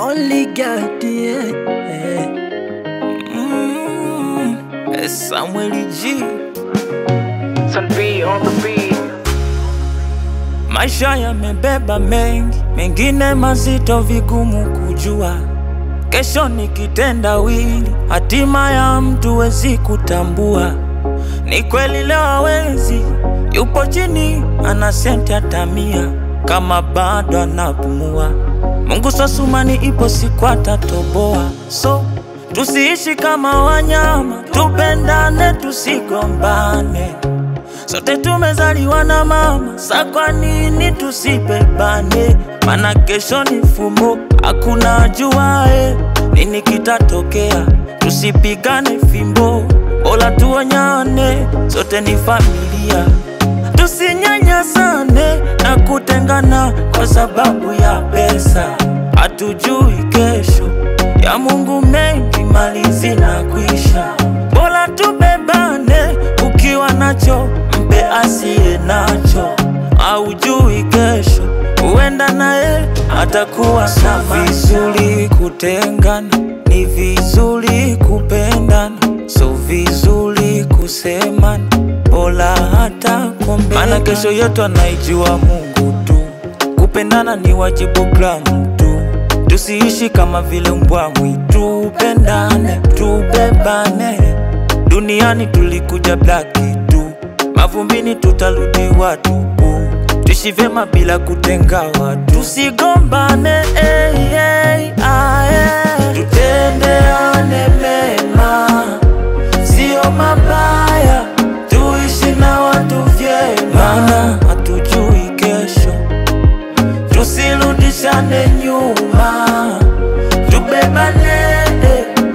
Only God, yeah. It's Samuel G. Sun B on the beat. Maisha yamebeba mengi, mengine mazito vigumu kujua. Kesho ni kitendawili, hatima ya mtu wezi kutambua. Ni kweli leo hawezi, yupo chini ana senti hata 100, kama bado anapumua. Mungu sasumani ipo siku atatoboa. So tusiishi kama wanyama, tupendane tusigombane. Sote tumezaliwa na mama, sa kwa nini tusibebane? Mana kesho ni fumbo, hakuna ajuae nini kitatokea. Tusipigane fimbo, bora tuonyane, sote ni familia. Tusinyanyasane na kutengana kwa sababu ya pesa. Hatujui kesho ya Mungu, mengi mali zinakuisha. Bora tubebane, ukiwa nacho mpe asiye nacho. Haujui kesho, uenda nae atakuwa sama. Vizuri kutengana, ni vizuri kupendana. So vizuri kusemana, bora hata kuombeana. Maana kesho yetu anaijua Mungu tu. Kupendana ni wajibu kila mtu. Tusiishi kama vile mbwa mwitu. Pendane, tubebane. Duniani tulikuja blaki tu, mavumbini tutarudi watupu. Tuishi vyema bila kutenga watu. Tusigombane, tutendeane mema, sio mabaya. Tuishi na watu vyema, maana hatujui kesho. Tusirudishane nyuma, tubebane,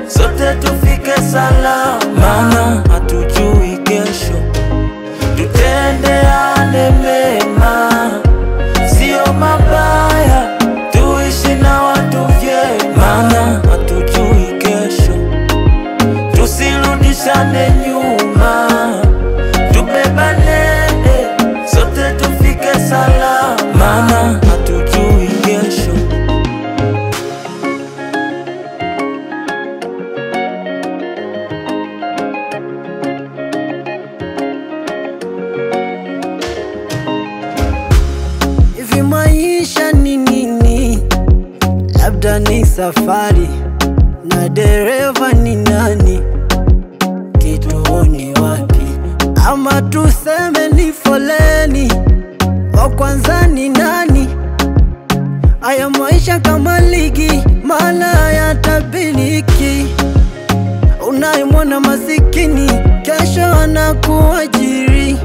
sote tufike salama, maana hatujui kesho. Tutendeane mema, sio mabaya. Tuishi na watu vyema, maana hatujui kesho. Tusirudishane nyuma, tubebane, sote tufike salama, maana hatujui kesho. Hivi maisha ni nini? Labda ni safari, na dereva ni nani? Kituoni wapi? Ama tuseme ni foleni, wa kwanza ni nani? Aya maisha kama ligi, maana hayatabiliki. Unayemwona masikini, kesho anakuajiri.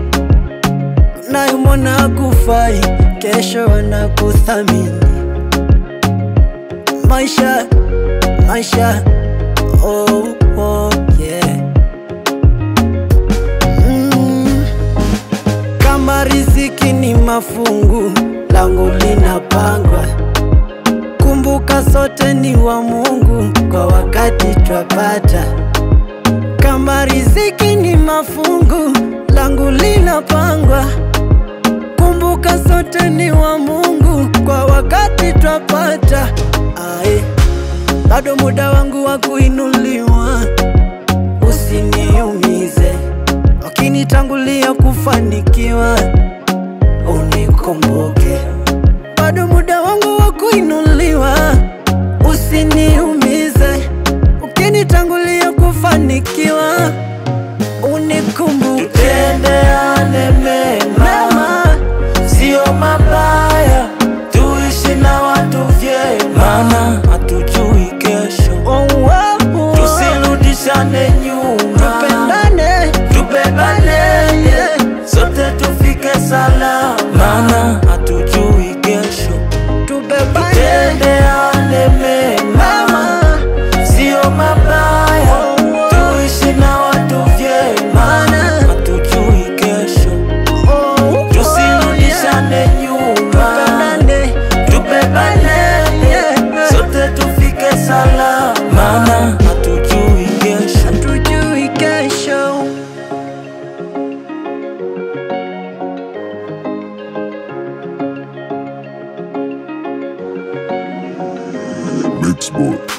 Unayemwona hakufai, kesho anakuthamini. Maisha, oh yeah. Kama riziki ni mafungu, langu linapangwa. Kumbuka sote ni wa Mungu, kwa wakati twapata. Kama riziki ni mafungu, langu linapangwa. Kumbuka sote ni wa Mungu, kwa wakati twapata. Bado muda wangu wa kuinuliwa, usiniumize. Ukinitangulia kufanikiwa, unikumbuke. Bado muda wangu wa kuinuliwa, usiniumize. Ukinitangulia kufanikiwa, unikumbuke. Tutendeane mema, sio mabaya. Tuishi na watu vyema, maana hatujui kesho. Tusirudishane nyuma, Tupendane, tubebane, sote tufike salama, maana hatujui kesho. tubebane. X-Boy.